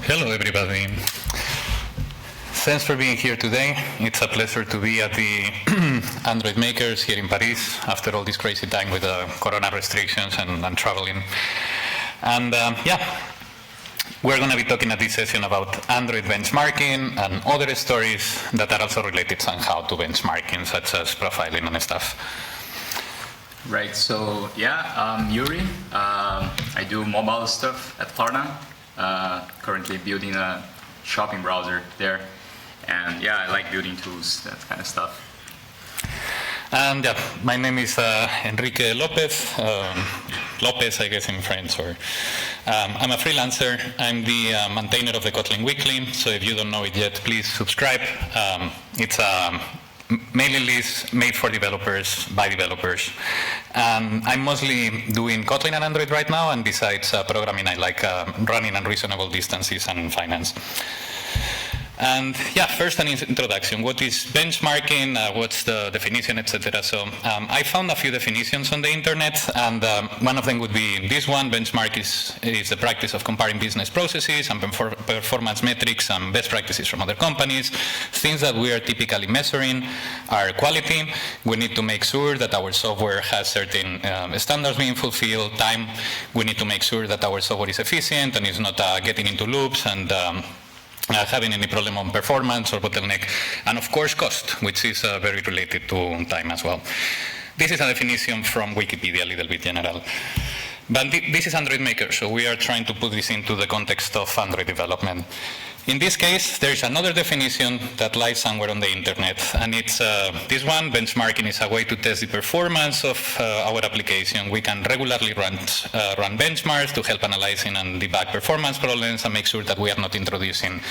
Hello, everybody. Thanks for being here today. It's a pleasure to be at the Android Makers here in Paris after all this crazy time with the corona restrictions and traveling. And we're going to be talking at this session about Android benchmarking and other stories that are also related somehow to benchmarking, such as profiling and stuff. Right, so I'm Iury. I do mobile stuff at Klarna. Currently building a shopping browser there. And I like building tools, that kind of stuff. And my name is Enrique López. López, I guess in French. I'm a freelancer. I'm the maintainer of the Kotlin Weekly. So if you don't know it yet, please subscribe. It's a mailing list made for developers, by developers. I'm mostly doing Kotlin and Android right now, and besides programming, I like running unreasonable distances and finance. And first an introduction. What is benchmarking? What's the definition, etc.? So I found a few definitions on the internet, and one of them would be this one. Benchmark is the practice of comparing business processes and performance metrics and best practices from other companies. Things that we are typically measuring are quality. We need to make sure that our software has certain standards being fulfilled. Time. We need to make sure that our software is efficient and is not getting into loops and having any problem on performance or bottleneck, and of course cost, which is very related to time as well. This is a definition from Wikipedia, a little bit general. But this is Android Maker, so we are trying to put this into the context of Android development. In this case, there is another definition that lies somewhere on the internet, and it's this one. Benchmarking is a way to test the performance of our application. We can regularly run benchmarks to help analyzing and debug performance problems and make sure that we are not introducing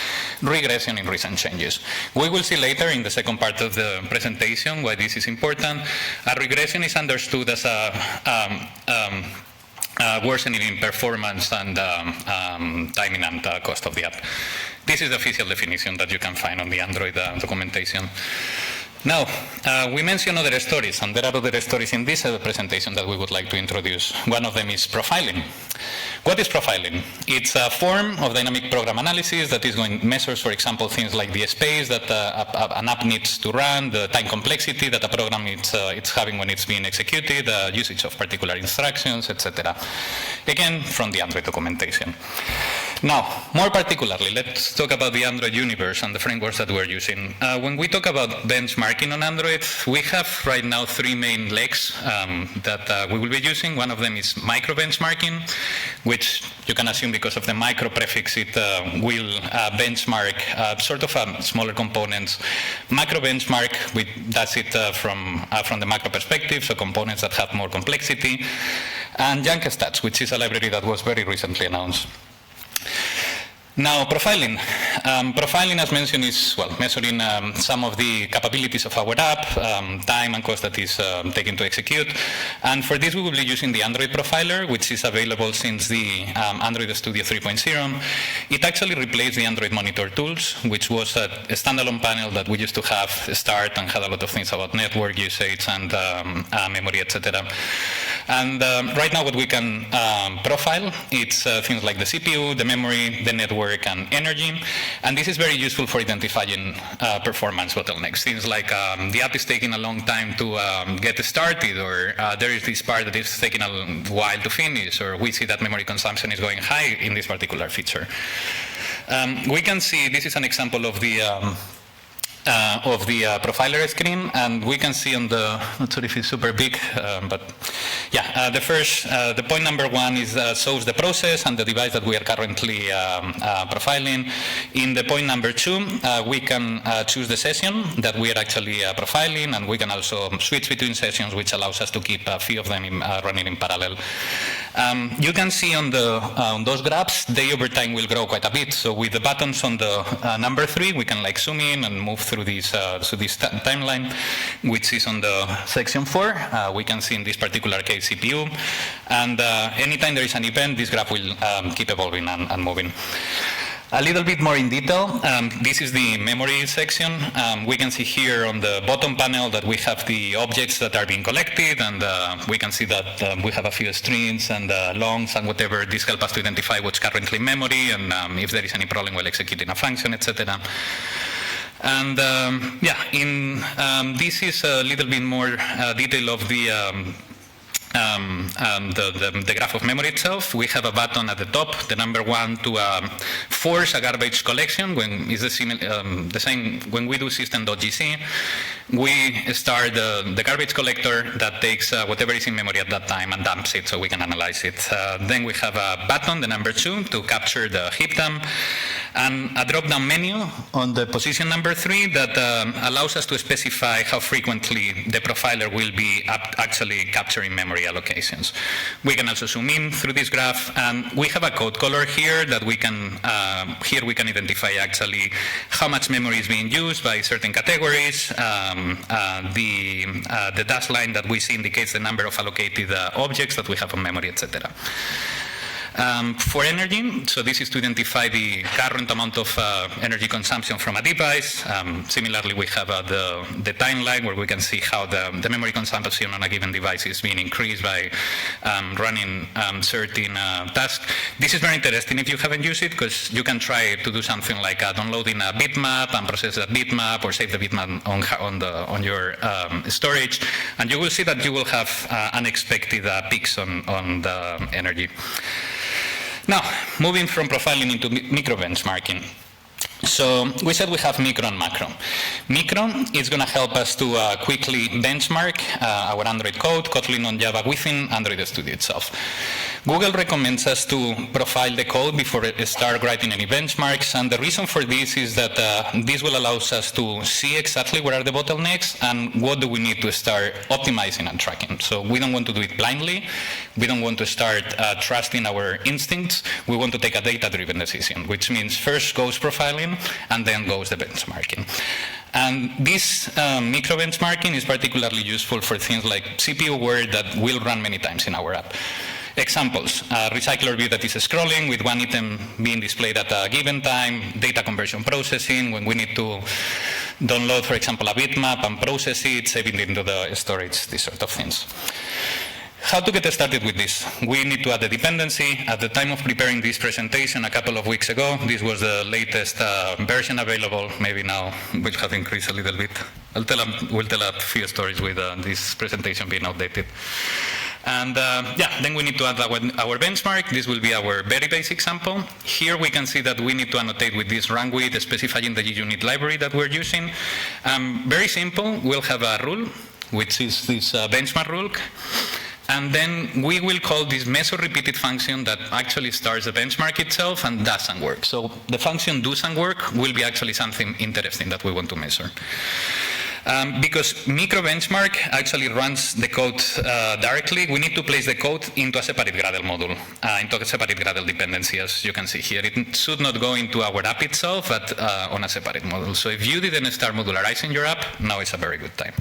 regression in recent changes. We will see later in the second part of the presentation why this is important. A regression is understood as a worsening in performance and timing and cost of the app. This is the official definition that you can find on the Android documentation. Now, we mentioned other stories, and there are other stories in this presentation that we would like to introduce. One of them is profiling. What is profiling? It's a form of dynamic program analysis that measures, for example, things like the space that an app needs to run, the time complexity that a program it's having when it's being executed, the usage of particular instructions, etc. Again, from the Android documentation. Now, more particularly, let's talk about the Android universe and the frameworks that we're using. When we talk about benchmarking on Android, we have right now three main legs that we will be using. One of them is micro benchmarking, which you can assume because of the micro prefix, it will benchmark sort of smaller components. Macro benchmark, that's it from the macro perspective, so components that have more complexity. And JankStats, which is a library that was very recently announced. Now, profiling. Profiling, as mentioned, is measuring some of the capabilities of our app, time and cost that is taken to execute. And for this, we will be using the Android profiler, which is available since the Android Studio 3.0. It actually replaced the Android Monitor tools, which was a standalone panel that we used to have start and had a lot of things about network usage and memory, etc. And right now, what we can profile, it's things like the CPU, the memory, the network, and energy, and this is very useful for identifying performance bottlenecks. Things like the app is taking a long time to get started, or there is this part that is taking a while to finish, or we see that memory consumption is going high in this particular feature. We can see, this is an example of the profiler screen, and we can see on the, not sure if it's super big, but the point number one is shows the process and the device that we are currently profiling. In the point number two, we can choose the session that we are actually profiling, and we can also switch between sessions, which allows us to keep a few of them running in parallel. You can see on those graphs, they over time will grow quite a bit. So with the buttons on the number 3, we can zoom in and move through this timeline, which is on the section 4. We can see in this particular case CPU, and anytime there is an event, this graph will keep evolving and moving. A little bit more in detail, this is the memory section. We can see here on the bottom panel that we have the objects that are being collected, and we can see that we have a few strings and longs and whatever. This helps us to identify what's currently in memory and if there is any problem while executing a function, etc. And this is a little bit more detail of the graph of memory itself. We have a button at the top, the number 1, to force a garbage collection. When is the same when we do system.gc, we start the garbage collector that takes whatever is in memory at that time and dumps it so we can analyze it. Then we have a button, the number 2, to capture the heap dump, and a drop-down menu on the position number 3 that allows us to specify how frequently the profiler will be actually capturing memory allocations. We can also zoom in through this graph, and we have a code color here that we can, here we can identify actually how much memory is being used by certain categories. The dash line that we see indicates the number of allocated objects that we have on memory, etc. For energy, so this is to identify the current amount of energy consumption from a device. Similarly, we have the timeline where we can see how the memory consumption on a given device is being increased by running certain tasks. This is very interesting if you haven't used it, because you can try to do something like downloading a bitmap and process that bitmap, or save the bitmap on your storage, and you will see that you will have unexpected peaks on the energy. Now, moving from profiling into micro benchmarking. So we said we have micro and macro. Micro is going to help us to quickly benchmark our Android code, Kotlin on Java within Android Studio itself. Google recommends us to profile the code before we start writing any benchmarks, and the reason for this is that this will allow us to see exactly where are the bottlenecks and what do we need to start optimizing and tracking. So we don't want to do it blindly. We don't want to start trusting our instincts. We want to take a data-driven decision, which means first goes profiling and then goes the benchmarking. And this micro benchmarking is particularly useful for things like CPU work that will run many times in our app. Examples, recycler view that is scrolling with one item being displayed at a given time, data conversion processing when we need to download, for example, a bitmap and process it, save it into the storage, these sort of things. How to get started with this? We need to add a dependency. At the time of preparing this presentation a couple of weeks ago, this was the latest version available. Maybe now we have increased a little bit. We'll tell a few stories with this presentation being outdated. And then we need to add our benchmark. This will be our very basic sample. Here we can see that we need to annotate with this run with, specifying the unit library that we're using. Very simple. We'll have a rule, which is this benchmark rule. And then we will call this measure repeated function that actually starts the benchmark itself and doesn't work. So the function doesn't work will be actually something interesting that we want to measure. Because micro benchmark actually runs the code directly, we need to place the code into a separate Gradle module, into a separate Gradle dependency, as you can see here. It should not go into our app itself, but on a separate module. So if you didn't start modularizing your app, now is a very good time.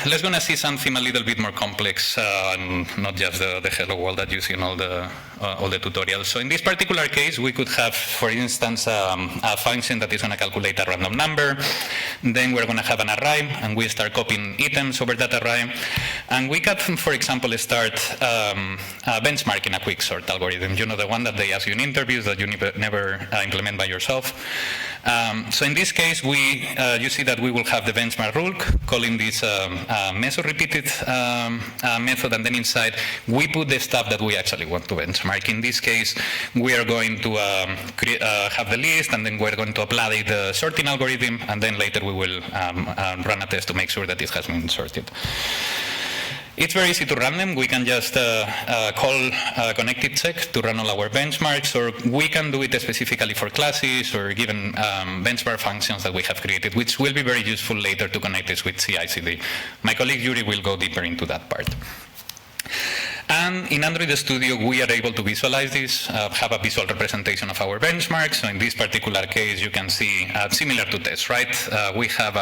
Let's gonna see something a little bit more complex, not just the hello world that you see in all the tutorials. So in this particular case, we could have, for instance, a function that is gonna calculate a random number. Then we're gonna have an array, and we start copying items over that array. And we can, for example, start benchmarking a quicksort algorithm. You know, the one that they ask you in interviews that you never implement by yourself. So in this case, you see that we will have the benchmark rule calling this measure repeated method, and then inside we put the stuff that we actually want to benchmark. In this case, we are going to have the list, and then we're going to apply the sorting algorithm, and then later we will run a test to make sure that it has been sorted. It's very easy to run them. We can just call connected check to run all our benchmarks, or we can do it specifically for classes or given benchmark functions that we have created, which will be very useful later to connect this with CI/CD. My colleague Iury will go deeper into that part. And in Android Studio, we are able to visualize this, have a visual representation of our benchmarks. So in this particular case, you can see similar to test, right? We have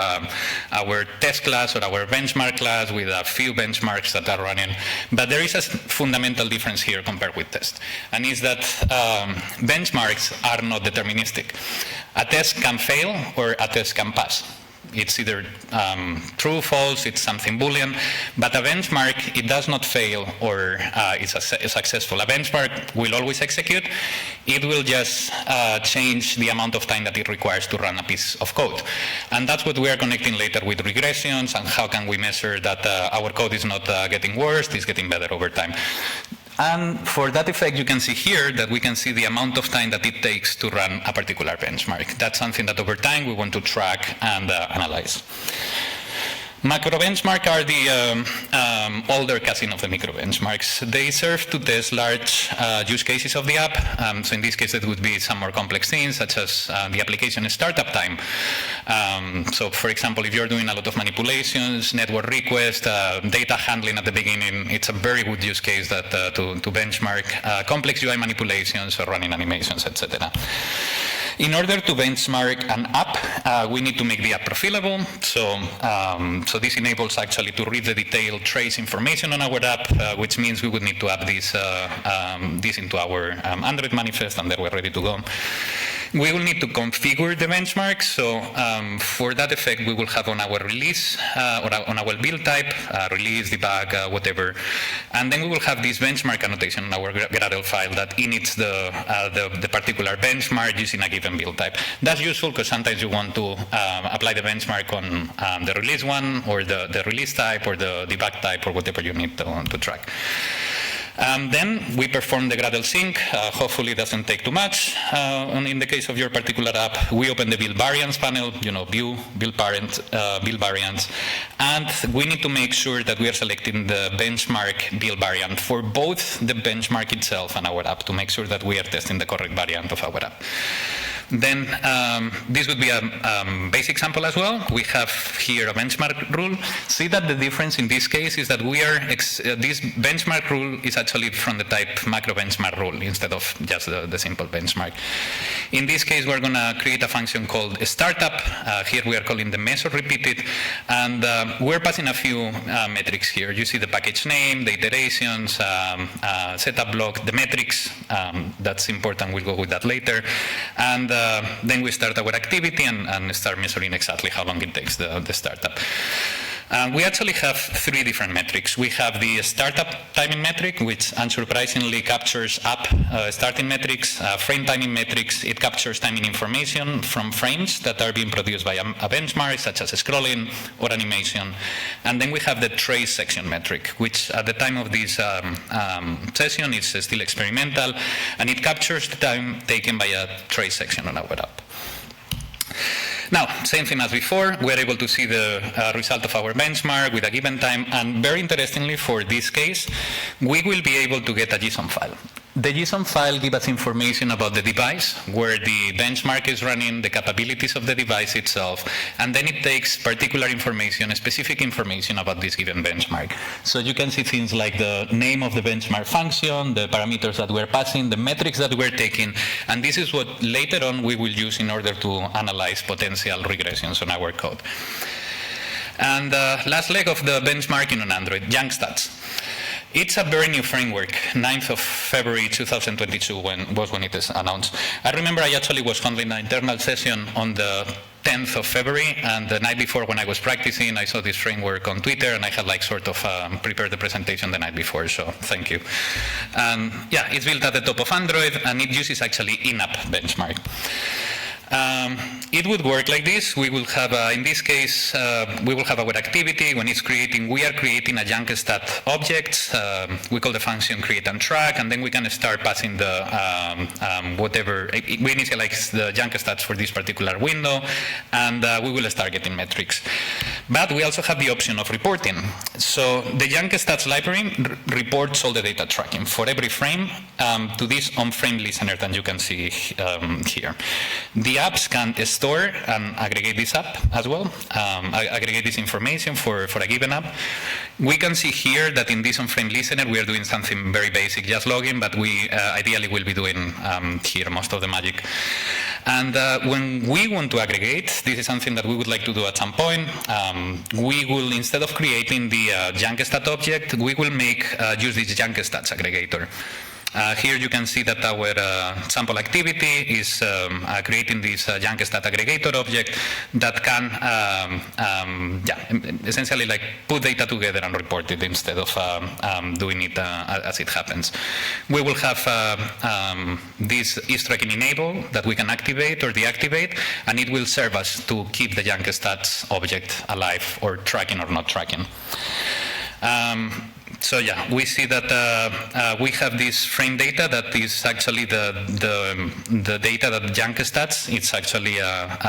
our test class or our benchmark class with a few benchmarks that are running. But there is a fundamental difference here compared with test. And is that benchmarks are not deterministic. A test can fail or a test can pass. It's either true, false, it's something Boolean, but a benchmark, it does not fail or it's successful. A benchmark will always execute. It will just change the amount of time that it requires to run a piece of code. And that's what we are connecting later with regressions and how can we measure that our code is not getting worse, it's getting better over time. And for that effect, you can see here that we can see the amount of time that it takes to run a particular benchmark. That's something that over time we want to track and analyze. Macro benchmark are the older cousin of the micro benchmarks. They serve to test large use cases of the app. So in this case, it would be some more complex things, such as the application startup time. So for example, if you're doing a lot of manipulations, network requests, data handling at the beginning, it's a very good use case that to benchmark complex UI manipulations or running animations, etc. In order to benchmark an app, we need to make the app profilable. So this enables actually to read the detailed trace information on our app, which means we would need to add this into our Android manifest, and then we're ready to go. We will need to configure the benchmark. So for that effect, we will have on our release or on our build type, release, debug, whatever. And then we will have this benchmark annotation in our Gradle file that inits the particular benchmark using a given build type. That's useful because sometimes you want to apply the benchmark on the release one or the release type or the debug type or whatever you need to track. Then we perform the Gradle sync. Hopefully it doesn't take too much. In the case of your particular app, we open the build variants panel, view, build parent, build variants. And we need to make sure that we are selecting the benchmark build variant for both the benchmark itself and our app to make sure that we are testing the correct variant of our app. Then this would be a basic sample as well. We have here a benchmark rule. See that the difference in this case is that we are this benchmark rule is actually from the type macro benchmark rule instead of just the simple benchmark. In this case, we're going to create a function called startup. Here we are calling the method repeated, and we're passing a few metrics here. You see the package name, the iterations, setup block, the metrics. That's important. We'll go with that later. And then we start our activity and start measuring exactly how long it takes the startup. We actually have three different metrics. We have the startup timing metric, which unsurprisingly captures app starting metrics, frame timing metrics. It captures timing information from frames that are being produced by a benchmark, such as scrolling or animation. And then we have the trace section metric, which at the time of this session is still experimental, and it captures the time taken by a trace section on our app. Now, same thing as before, we're able to see the result of our benchmark with a given time, and very interestingly for this case, we will be able to get a JSON file. The JSON file gives us information about the device, where the benchmark is running, the capabilities of the device itself, and then it takes particular information, specific information about this given benchmark. So you can see things like the name of the benchmark function, the parameters that we're passing, the metrics that we're taking, and this is what later on we will use in order to analyze potential regressions on our code. And last leg of the benchmarking on Android, JankStats. It's a very new framework, 9th of February 2022 when it is announced. I remember I actually was handling an internal session on the 10th of February, and the night before when I was practicing, I saw this framework on Twitter, and I had sort of prepared the presentation the night before, so thank you. Yeah, it's built at the top of Android, and it uses actually in-app benchmark. It would work like this. We will have, in this case, we will have our activity. When it's creating, we are creating a JunkStat object. We call the function create and track, and then we can start passing the whatever. We initialize the JunkStats for this particular window, and we will start getting metrics. But we also have the option of reporting. So the JankStats library reports all the data tracking for every frame to this on-frame listener that you can see here. The apps can store and aggregate this app as well, aggregate this information for a given app. We can see here that in this on-frame listener we are doing something very basic, just logging, but we ideally will be doing here most of the magic. And when we want to aggregate, this is something that we would like to do at some point. We will, instead of creating the JankStat object, we will use this JankStats aggregator. Here you can see that our sample activity is creating this JankStat aggregator object that can essentially like put data together and report it instead of doing it as it happens. We will have this is tracking enable that we can activate or deactivate, and it will serve us to keep the JankStats object alive or tracking or not tracking. So yeah, we see that we have this frame data that is actually the data that JankStats it's actually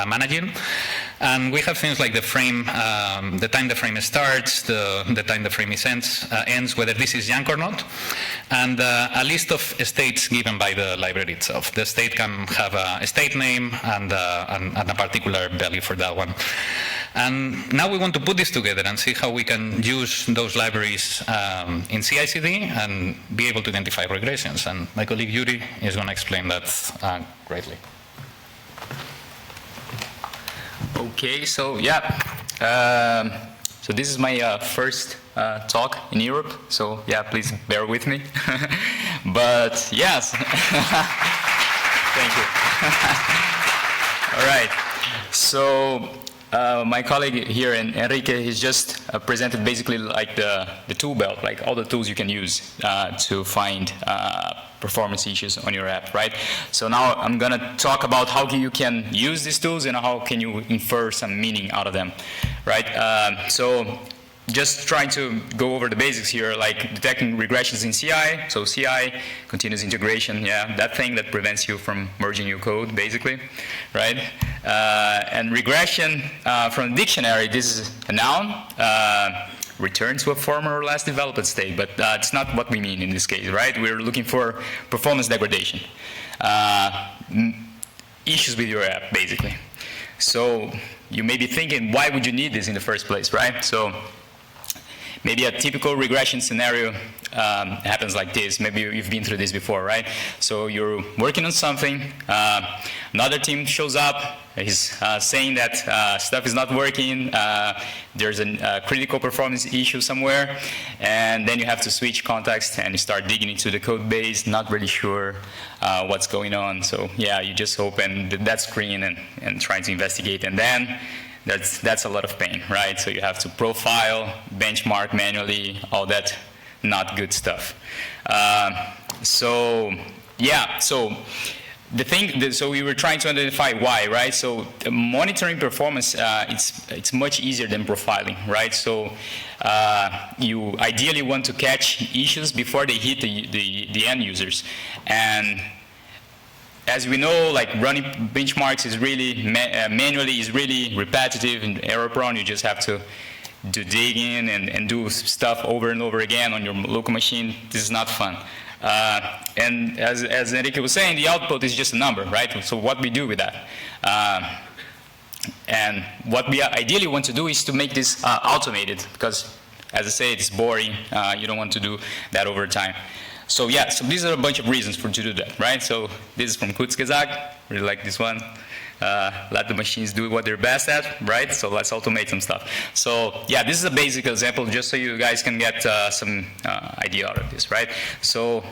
managing, and we have things like the frame, the time the frame starts, the time the frame ends, whether this is Jank or not, and a list of states given by the library itself. The state can have a state name and a particular value for that one. And now we want to put this together and see how we can use those libraries in CI/CD and be able to identify regressions. And my colleague Iury is going to explain that greatly. Okay, so yeah, so this is my first talk in Europe. So yeah, please bear with me. But yes, thank you. All right, so. My colleague here, Enrique, he's just presented basically like the tool belt, like all the tools you can use to find performance issues on your app, right? So now I'm going to talk about how you can use these tools and how can you infer some meaning out of them, right? So just trying to go over the basics here, like detecting regressions in CI. So CI, continuous integration, yeah, that thing that prevents you from merging your code, basically, right? And regression from the dictionary, this is a noun, return to a former or last developed state, but it's not what we mean in this case, right? We're looking for performance degradation, issues with your app, basically. So you may be thinking, why would you need this in the first place, right? So maybe a typical regression scenario happens like this. Maybe you've been through this before, right? So you're working on something, another team shows up, he's saying that stuff is not working, there's a critical performance issue somewhere, and then you have to switch context and you start digging into the code base, not really sure what's going on. So yeah, you just open that screen and try to investigate, and then that's a lot of pain, right? So you have to profile, benchmark manually, all that not good stuff. So yeah, so the thing, so we were trying to identify why, right? So monitoring performance, it's much easier than profiling, right? So you ideally want to catch issues before they hit the end users. And as we know, like running benchmarks is really, manually is really repetitive and error prone. You just have to do digging and do stuff over and over again on your local machine. This is not fun. And as Enrique was saying, the output is just a number, right? So what we do with that? And what we ideally want to do is to make this automated, because as I say, it's boring. You don't want to do that over time. So yeah, so these are a bunch of reasons to do that, right? So this is from Kutzgesagt, really like this one. Let the machines do what they're best at, right? So let's automate some stuff. So yeah, this is a basic example just so you guys can get some idea out of this, right? So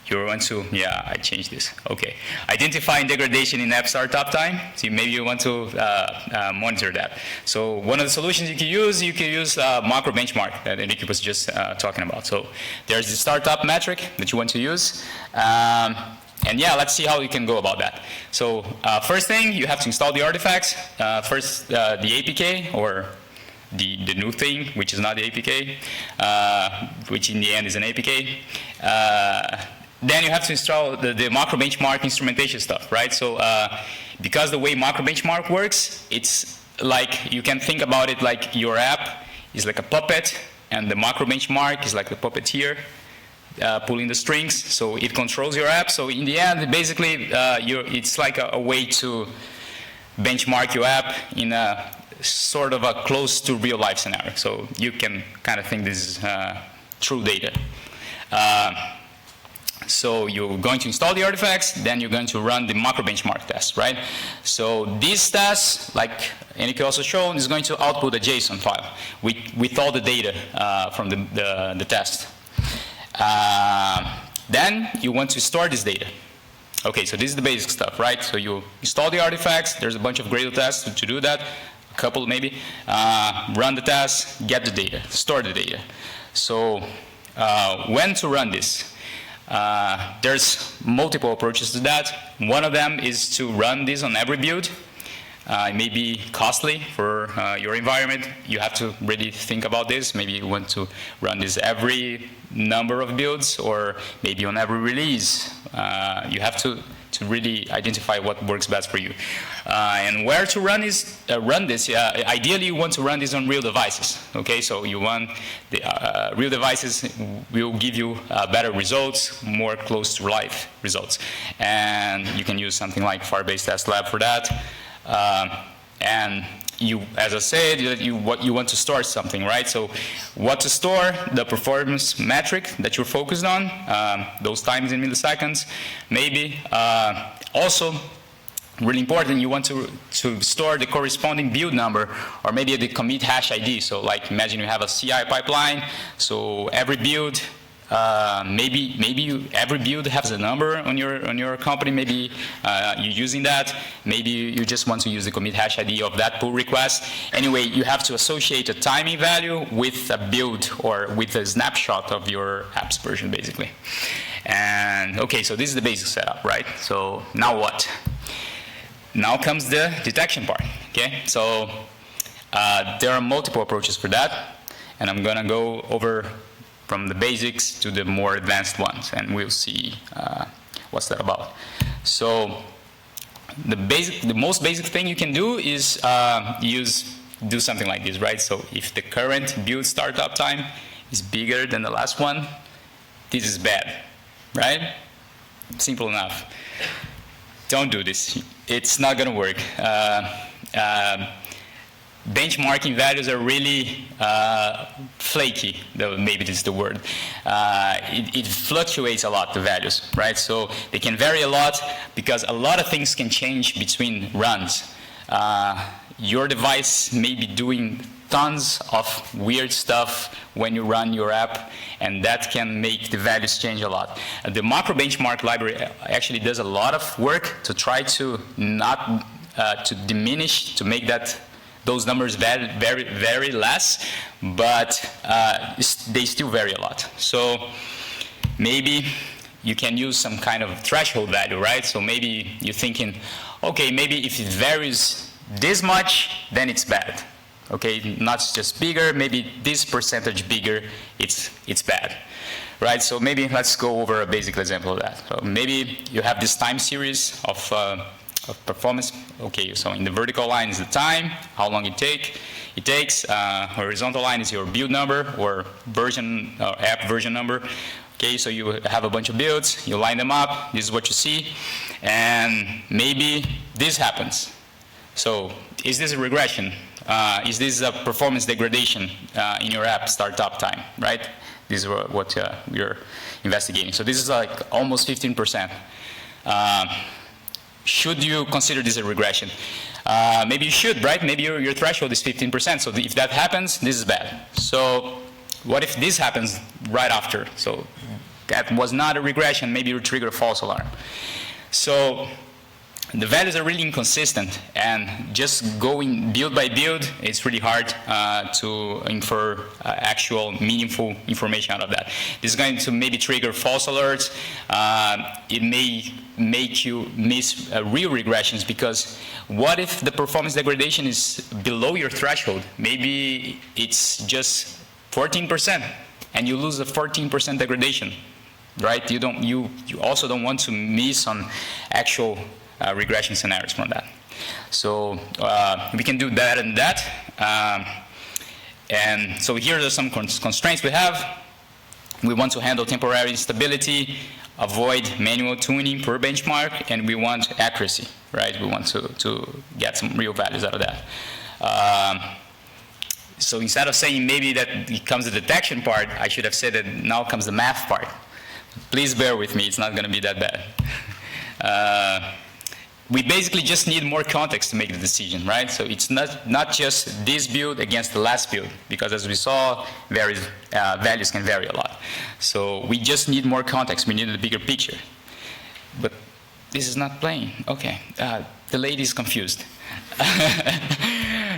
you want to, yeah, I changed this, okay. Identifying degradation in app startup time. So maybe you want to monitor that. So one of the solutions you can use macro benchmark that Enrique was just talking about. So there's the startup metric that you want to use. And yeah, let's see how you can go about that. So first thing, you have to install the artifacts. First, the APK, or the new thing, which is not the APK, which in the end is an APK. Then you have to install the macro benchmark instrumentation stuff, right? So because the way macro benchmark works, it's like, you can think about it like your app is like a puppet, and the macro benchmark is like the puppeteer pulling the strings, so it controls your app. So in the end, basically, it's like a way to benchmark your app in a sort of a close to real life scenario. So you can kind of think this is true data. So you're going to install the artifacts, then you're going to run the macro benchmark test, right? So this test, like Enrique also showed, is going to output a JSON file with all the data from the test. Then you want to store this data. Okay, so this is the basic stuff, right? So you install the artifacts, there's a bunch of Gradle tests to do that, a couple maybe. Run the test, get the data, store the data. So when to run this? There's multiple approaches to that. One of them is to run this on every build. It may be costly for your environment. You have to really think about this. Maybe you want to run this every number of builds, or maybe on every release. You have to really identify what works best for you. And where to run this? Ideally, you want to run this on real devices. Okay, so you want the real devices will give you better results, more close to life results, and you can use something like Firebase Test Lab for that. And you, as I said, you want to store something, right? So what to store, the performance metric that you're focused on, those times in milliseconds, maybe. Also, really important, you want to store the corresponding build number, or maybe the commit hash ID. So like, imagine you have a CI pipeline, so every build, maybe every build has a number on your company. Maybe you're using that. Maybe you just want to use the commit hash ID of that pull request. Anyway, you have to associate a timing value with a build or with a snapshot of your app's version, basically. And okay, so this is the basic setup, right? So now what? Now comes the detection part. Okay, so there are multiple approaches for that, and I'm gonna go over from the basics to the more advanced ones, and we'll see what's that about. So the most basic thing you can do is do something like this, right? So if the current build startup time is bigger than the last one, this is bad, right? Simple enough. Don't do this. It's not gonna work. Benchmarking values are really flaky, though maybe this is the word. It fluctuates a lot, the values, right? So they can vary a lot because a lot of things can change between runs. Your device may be doing tons of weird stuff when you run your app, and that can make the values change a lot. The macro benchmark library actually does a lot of work to try to not to diminish, to make those numbers very less, but they still vary a lot. So maybe you can use some kind of threshold value, right? So maybe you're thinking, okay, maybe if it varies this much, then it's bad. Okay, not just bigger, maybe this percentage bigger, it's bad, right? So maybe let's go over a basic example of that. So maybe you have this time series of performance. Okay, so in the vertical line is the time, how long it takes. Horizontal line is your build number or version, app version number. Okay, so you have a bunch of builds, you line them up, this is what you see, and maybe this happens. So is this a regression? Is this a performance degradation in your app startup time, right? This is what we're investigating. So this is like almost 15%. Should you consider this a regression? Maybe you should, right? Maybe your threshold is 15%. So if that happens, this is bad. So what if this happens right after? So that was not a regression. Maybe you trigger a false alarm. So the values are really inconsistent, and just going build by build, it's really hard to infer actual meaningful information out of that. This is going to maybe trigger false alerts. It may make you miss real regressions, because what if the performance degradation is below your threshold? Maybe it's just 14%, and you lose a 14% degradation, right? You also don't want to miss on actual regression scenarios from that. So we can do that and that. And so here are some constraints we have. We want to handle temporary instability, avoid manual tuning per benchmark, and we want accuracy, right? We want to get some real values out of that. So instead of saying maybe that it comes the detection part, I should have said that now comes the math part. Please bear with me, it's not going to be that bad. We basically just need more context to make the decision, right? So it's not just this build against the last build, because as we saw, values can vary a lot. So we just need more context, we need a bigger picture. But this is not playing, okay. The lady is confused.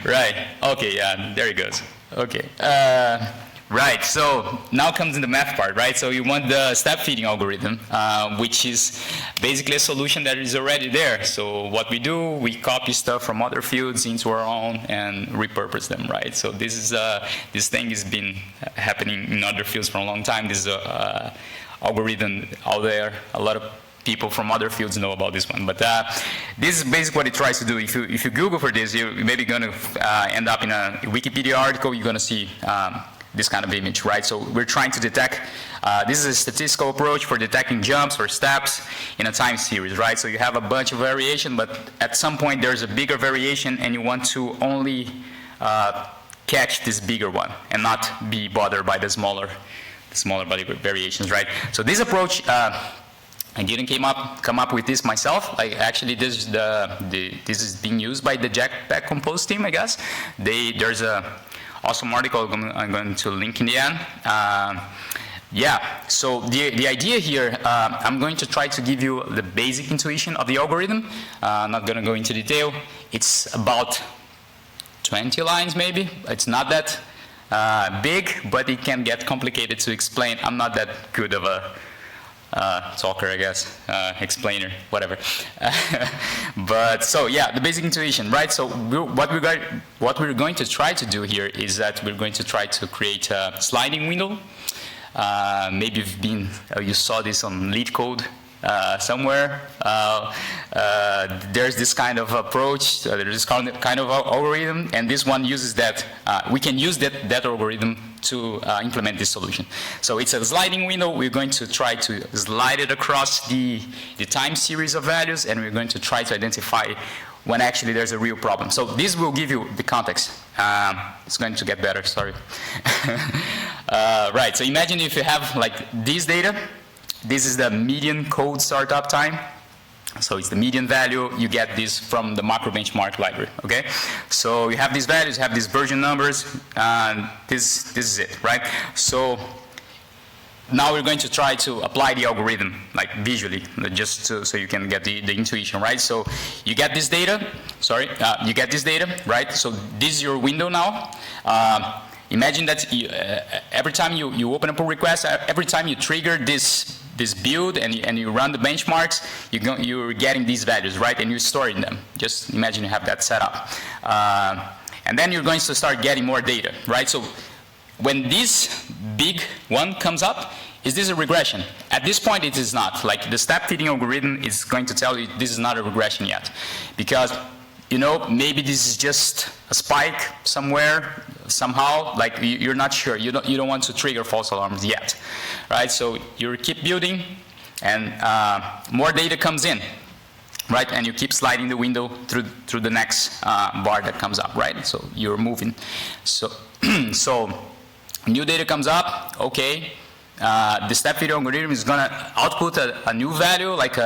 Right, okay, yeah, there it goes. Okay, right, so now comes in the math part, right? So you want the step feeding algorithm, which is basically a solution that is already there. So what we do, we copy stuff from other fields into our own and repurpose them, right? So this is this thing has been happening in other fields for a long time. This is a algorithm out there. A lot of people from other fields know about this one, but this is basically what it tries to do. If you Google for this, you're maybe going to end up in a Wikipedia article. You're going to see this kind of image, right? So we're trying to detect, this is a statistical approach for detecting jumps or steps in a time series, right? So you have a bunch of variation, but at some point there's a bigger variation and you want to only catch this bigger one and not be bothered by the smaller variations, right? So this approach, I didn't come up with this myself. Actually, this is being used by the Jetpack Compose team, I guess. There's a awesome article I'm going to link in the end. Yeah, so the idea here, I'm going to try to give you the basic intuition of the algorithm. I'm not going to go into detail. It's about 20 lines maybe. It's not that big, but it can get complicated to explain. I'm not that good of a talker, I guess, explainer, whatever. But so yeah, the basic intuition, right? So what we're going to try to do here is that we're going to try to create a sliding window. Maybe you saw this on lead code somewhere. There's this kind of approach, there's this kind of algorithm, and this one uses that. We can use that algorithm to implement this solution. So it's a sliding window. We're going to try to slide it across the time series of values, and we're going to try to identify when actually there's a real problem. So this will give you the context. It's going to get better, sorry. Right, so imagine if you have like this data. This is the median code startup time. So it's the median value. You get this from the macro benchmark library, okay? So you have these values, you have these version numbers, and this is it, right? So now we're going to try to apply the algorithm, like visually, just so you can get the intuition, right? So you get this data, you get this data, right? So this is your window now. Imagine that every time you open a pull request, every time you trigger this build and you run the benchmarks, you're getting these values, right? And you're storing them. Just imagine you have that set up. And then you're going to start getting more data, right? So when this big one comes up, is this a regression? At this point, it is not. Like the step feeding algorithm is going to tell you this is not a regression yet. Because, you know, maybe this is just a spike somewhere, somehow, like you're not sure. You don't want to trigger false alarms yet, right? So you keep building, and more data comes in, right? And you keep sliding the window through the next bar that comes up, right? So you're moving. So new data comes up, okay. The step feeding algorithm is gonna output a new value, like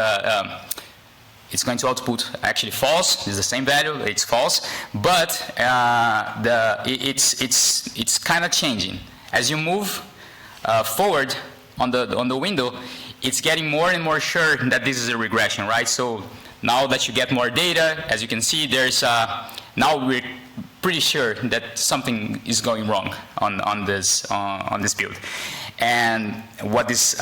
it's going to output actually false. It's the same value. It's false, but it's kind of changing as you move forward on the window. It's getting more and more sure that this is a regression, right? So now that you get more data, as you can see, there's now we're pretty sure that something is going wrong on this build, and what this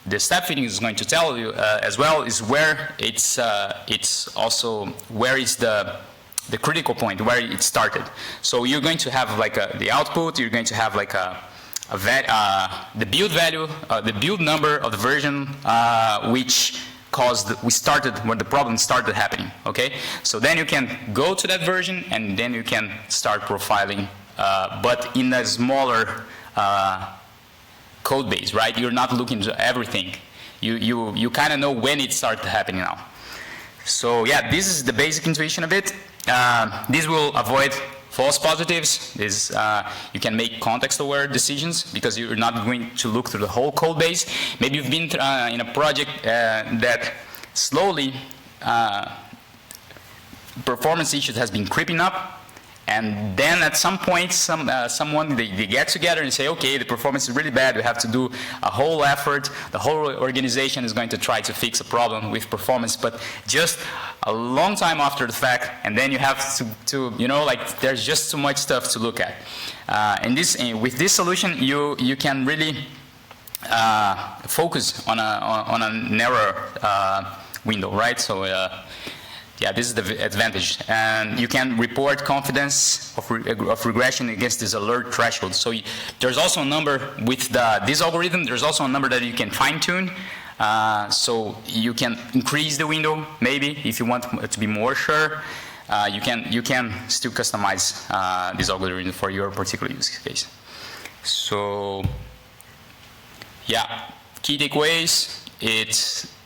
the step feeding is going to tell you as well is where it's also where is the critical point, where it started. So you're going to have like the output, you're going to have like the build value, the build number of the version, which when the problem started happening, okay? So then you can go to that version and then you can start profiling, but in a smaller code base, right? You're not looking at everything. You kind of know when it started happening now. So yeah, this is the basic intuition of it. This will avoid false positives. You can make context-aware decisions because you're not going to look through the whole code base. Maybe you've been in a project that slowly performance issues has been creeping up, and then at some point someone they get together and say, okay, the performance is really bad, we have to do a whole effort, the whole organization is going to try to fix a problem with performance, but just a long time after the fact, and then you have to you know, like there's just too much stuff to look at. With this solution you can really focus on a narrower window, right? So yeah, this is the advantage. And you can report confidence of regression against this alert threshold. So there's also a number with this algorithm, there's also a number that you can fine tune. So you can increase the window, maybe, if you want to be more sure. You can still customize this algorithm for your particular use case. So yeah, key takeaways,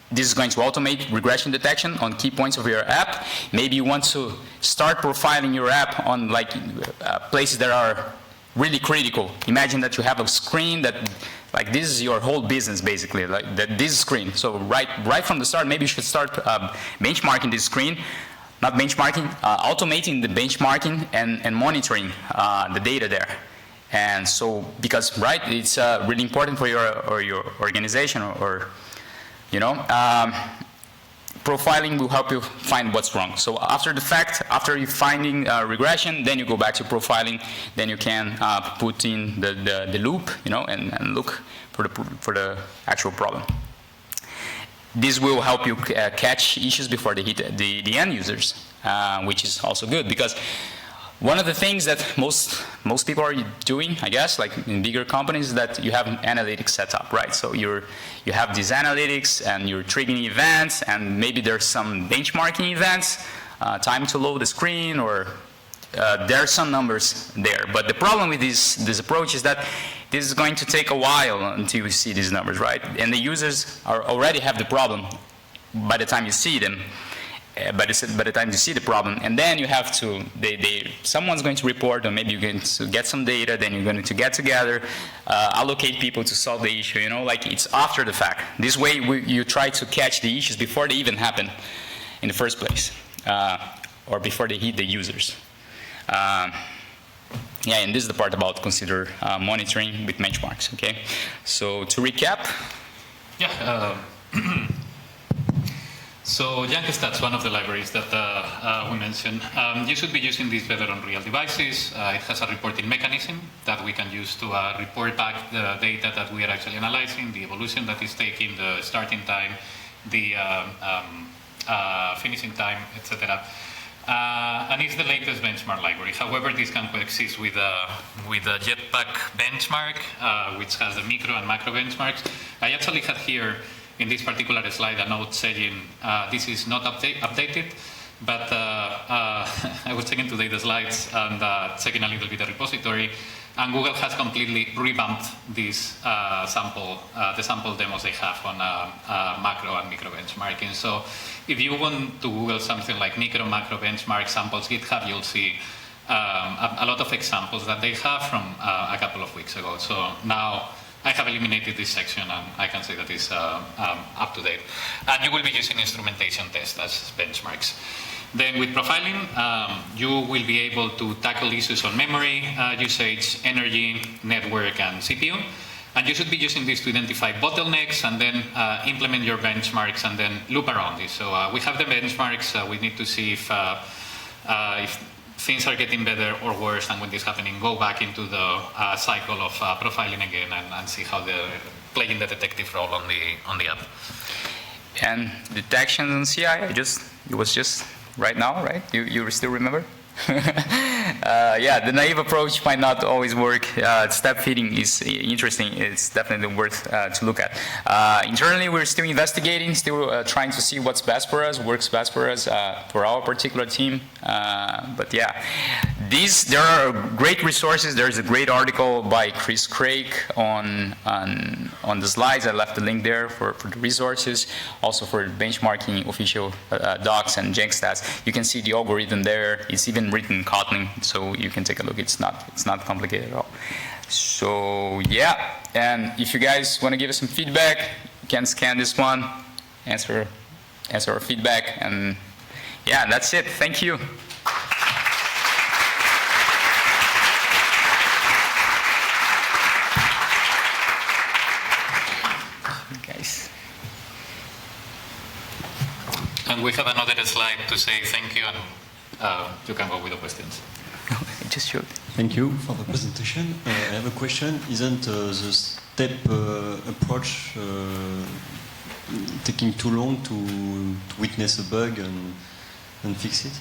this is going to automate regression detection on key points of your app. Maybe you want to start profiling your app on like places that are really critical. Imagine that you have a screen that, like this is your whole business basically, like this screen. So right from the start, maybe you should start benchmarking this screen. Not benchmarking, automating the benchmarking and monitoring the data there. And so, because it's really important for your organization or you know, profiling will help you find what's wrong. So after the fact, after you finding regression, then you go back to profiling. Then you can put in the loop, you know, and look for the actual problem. This will help you catch issues before they hit the end users, which is also good because one of the things that most people are doing, I guess, like in bigger companies, is that you have analytics set up, right? So you have these analytics and you're triggering events, and maybe there's some benchmarking events, time to load the screen, or there are some numbers there. But the problem with this approach is that this is going to take a while until you see these numbers, right? And the users already have the problem by the time you see them. By the time you see the problem, and then you have to, someone's going to report, or maybe you're going to get some data, then you're going to get together, allocate people to solve the issue, you know, like it's after the fact. This way you try to catch the issues before they even happen in the first place, or before they hit the users. Yeah, and this is the part about consider monitoring with benchmarks, okay? So to recap. Yeah. So JankStats, one of the libraries that we mentioned, you should be using this better on real devices. It has a reporting mechanism that we can use to report back the data that we are actually analyzing, the evolution that is taking, the starting time, the finishing time, etc. And it's the latest benchmark library. However, this can coexist with a Jetpack benchmark, which has the micro and macro benchmarks. I actually had here in this particular slide a note saying this is not updated, but I was checking today the slides and checking a little bit the repository, and Google has completely revamped this the sample demos they have on macro and micro benchmarking. So if you want to Google something like micro, macro benchmark samples GitHub, you'll see a lot of examples that they have from a couple of weeks ago. So now I have eliminated this section, and I can say that it's up to date. And you will be using instrumentation tests as benchmarks. Then with profiling, you will be able to tackle issues on memory usage, energy, network, and CPU. And you should be using this to identify bottlenecks and then implement your benchmarks and then loop around this. So we have the benchmarks. We need to see if things are getting better or worse, and when this is happening, go back into the cycle of profiling again and see how they're playing the detective role on the app. And detection on CI, it was just right now, right? You still remember? Yeah, the naive approach might not always work. Step feeding is interesting. It's definitely worth to look at. Internally, we're still investigating, still trying to see what's best for us, works best for us, for our particular team. But yeah, there are great resources. There's a great article by Chris Craig on the slides. I left the link there for the resources. Also for benchmarking official docs and JankStats. You can see the algorithm there. It's even written in Kotlin, so you can take a look. It's not complicated at all. So yeah, and if you guys want to give us some feedback, you can scan this one, answer our feedback, and yeah, that's it. Thank you. Guys. And we have another slide to say thank you, and you can go with the questions. I just showed. Thank you for the presentation. I have a question. Isn't the step approach taking too long to witness a bug and fix it?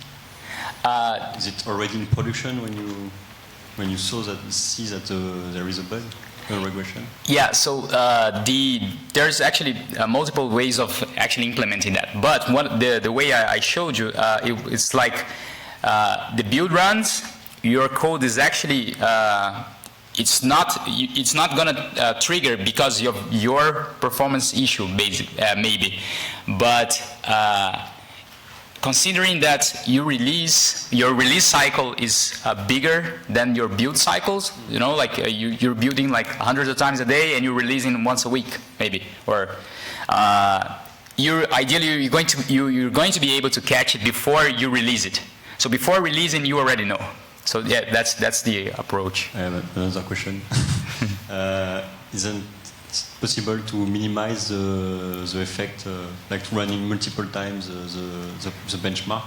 Is it already in production when you see that there is a bug, a regression? Yeah, so there's actually multiple ways of actually implementing that. But the way I showed you, it's like the build runs. Your code is actually it's not gonna trigger because of your performance issue, maybe, but considering that your release cycle is bigger than your build cycles, you know, like you're building like hundreds of times a day and you're releasing once a week, maybe, or you're going to be able to catch it before you release it. So before releasing, you already know. So yeah, that's the approach. I have another question. Isn't it possible to minimize the effect, like running multiple times the benchmark?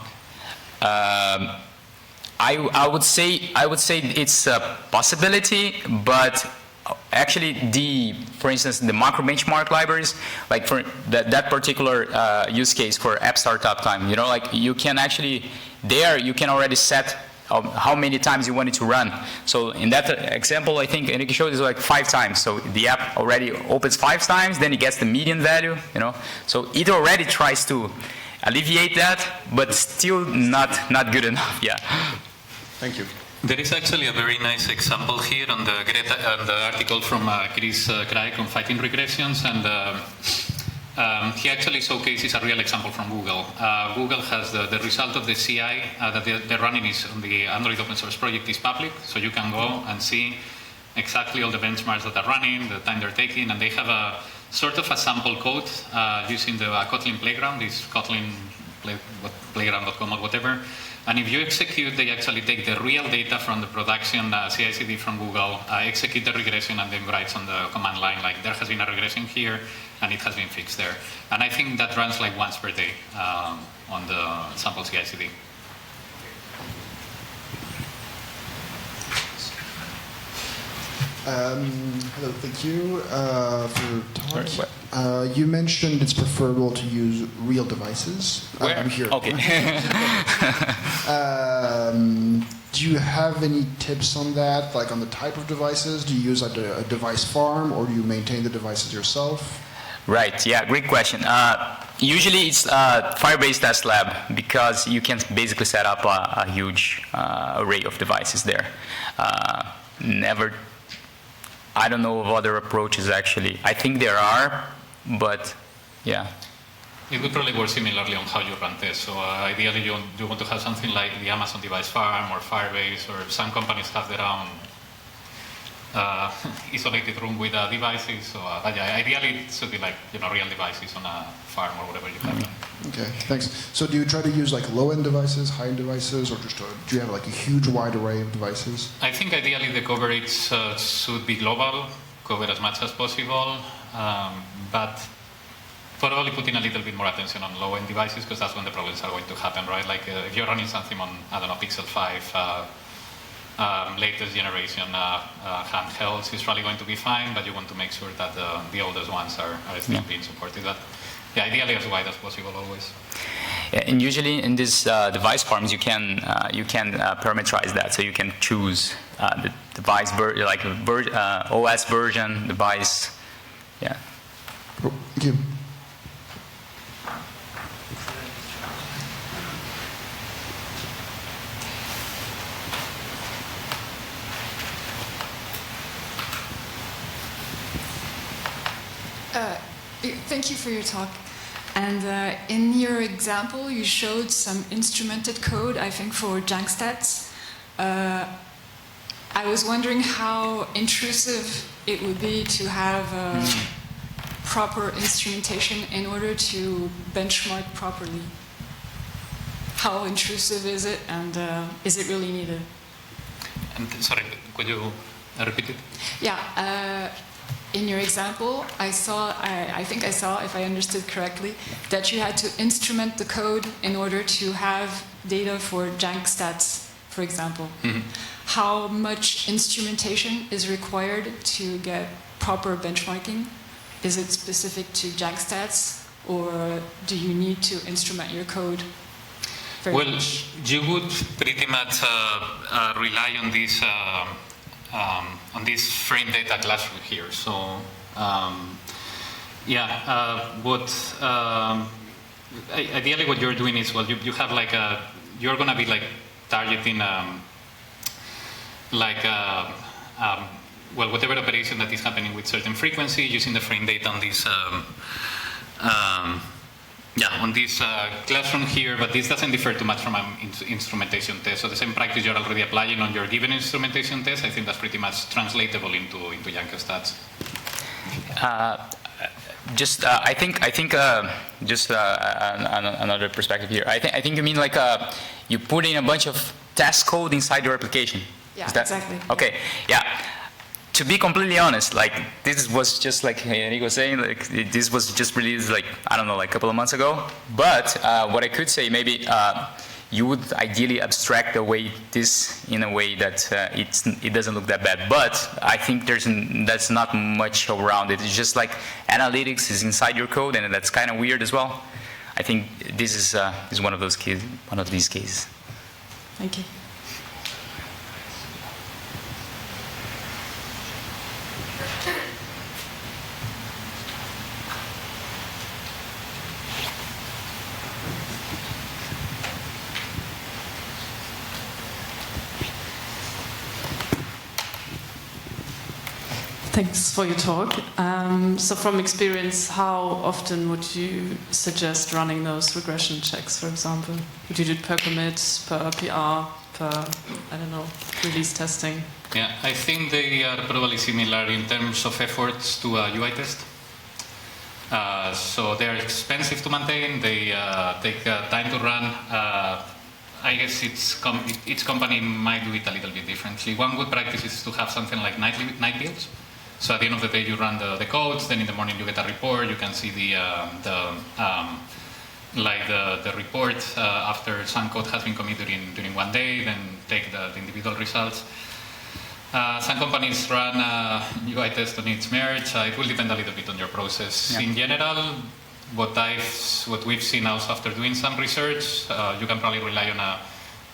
I would say it's a possibility, but actually for instance, the macro benchmark libraries, like for that particular use case for app startup time, you know, like you can actually you can already set how many times you want it to run. So in that example, I think Enrique showed is like 5 times. So the app already opens 5 times, then it gets the median value, you know. So it already tries to alleviate that, but still not good enough. Yeah. Thank you. There is actually a very nice example here on the article from Chris Craig on fighting regressions, and he actually showcases a real example from Google. Google has the result of the CI that they're running is on the Android open source project is public, so you can go and see exactly all the benchmarks that are running, the time they're taking, and they have a sort of a sample code using the Kotlin playground, this Kotlin playground.com or whatever. And if you execute, they actually take the real data from the production CI/CD from Google, execute the regression, and then writes on the command line, like, there has been a regression here, and it has been fixed there. And I think that runs like once per day on the sample CI/CD. Hello, thank you for your talk. You mentioned it's preferable to use real devices. Where? I'm here. Okay. Do you have any tips on that, like on the type of devices? Do you use like a device farm, or do you maintain the devices yourself? Right, yeah, great question. Usually it's Firebase Test Lab, because you can basically set up a huge array of devices there. I don't know of other approaches actually. I think there are, but yeah. It would probably work similarly on how you run tests. So ideally you want to have something like the Amazon Device Farm or Firebase, or some companies have their own isolated room with devices. So yeah, ideally it should be like, you know, real devices on a farm or whatever you have. Okay, thanks. So do you try to use like low-end devices, high-end devices, or just do you have like a huge wide array of devices? I think ideally the coverage should be global, cover as much as possible, but probably putting a little bit more attention on low-end devices, because that's when the problems are going to happen, right? Like if you're running something on, I don't know, Pixel 5, latest generation handhelds, is probably going to be fine, but you want to make sure that the oldest ones are still being supported. But yeah, ideally as wide as possible always. And usually in these device farms, you can parameterize that, so you can choose the device OS version, device. Yeah. Cool. Thank you. Thank you for your talk. And in your example, you showed some instrumented code, I think, for JankStats. I was wondering how intrusive it would be to have proper instrumentation in order to benchmark properly. How intrusive is it, and is it really needed? Sorry, could you repeat it? Yeah. In your example, I think I saw, if I understood correctly, that you had to instrument the code in order to have data for JankStats, for example. Mm-hmm. How much instrumentation is required to get proper benchmarking? Is it specific to JankStats, or do you need to instrument your code very much? You would pretty much rely on this frame data classroom here. So, ideally what you're doing is, you have like you're going to be like targeting whatever operation that is happening with certain frequency, using the frame data on this on this classroom here, but this doesn't differ too much from an instrumentation test. So the same practice you're already applying on your given instrumentation test, I think that's pretty much translatable into JankStats. Another perspective here. I think you mean like you put in a bunch of test code inside your application. Yeah, exactly. Okay, yeah. To be completely honest, like this was just like Enrique was saying, like this was just released like, I don't know, like a couple of months ago. But what I could say, maybe you would ideally abstract away this in a way that it doesn't look that bad. But I think that's not much around it. It's just like analytics is inside your code, and that's kind of weird as well. I think this is one of those cases, one of these cases. Thank you. Thanks for your talk. So from experience, how often would you suggest running those regression checks, for example? Would you do it per commit, per PR, per, I don't know, release testing? Yeah, I think they are probably similar in terms of efforts to a UI test. So they're expensive to maintain, they take time to run. I guess each company might do it a little bit differently. One good practice is to have something like night builds. So at the end of the day, you run the codes. Then in the morning, you get a report. You can see the report after some code has been committed during one day. Then take the individual results. Some companies run UI test on each merge. It will depend a little bit on your process. Yeah. In general, what we've seen also after doing some research, you can probably rely on a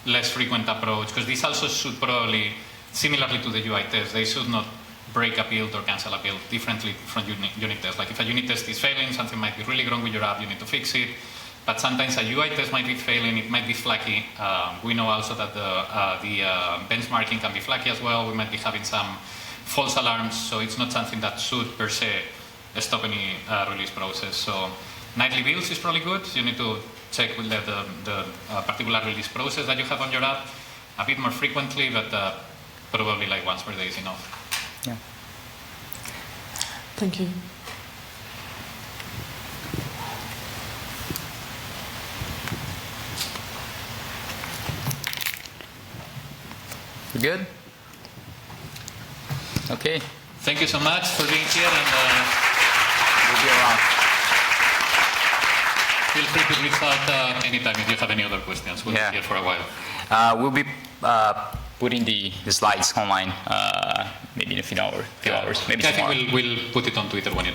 less frequent approach, because this also should probably, similarly to the UI test, they should not break a build or cancel a build differently from unit test. Like if a unit test is failing, something might be really wrong with your app, you need to fix it. But sometimes a UI test might be failing, it might be flaky. We know also that the benchmarking can be flaky as well. We might be having some false alarms, so it's not something that should per se stop any release process. So nightly builds is probably good. You need to check with the particular release process that you have on your app a bit more frequently, but probably like once per day is enough. Yeah. Thank you. We good? Okay. Thank you so much for being here, and we'll be around. Feel free to reach out anytime if you have any other questions. We'll be here for a while. We'll be putting the slides online maybe in a few hours. Maybe I think we'll put it on Twitter when it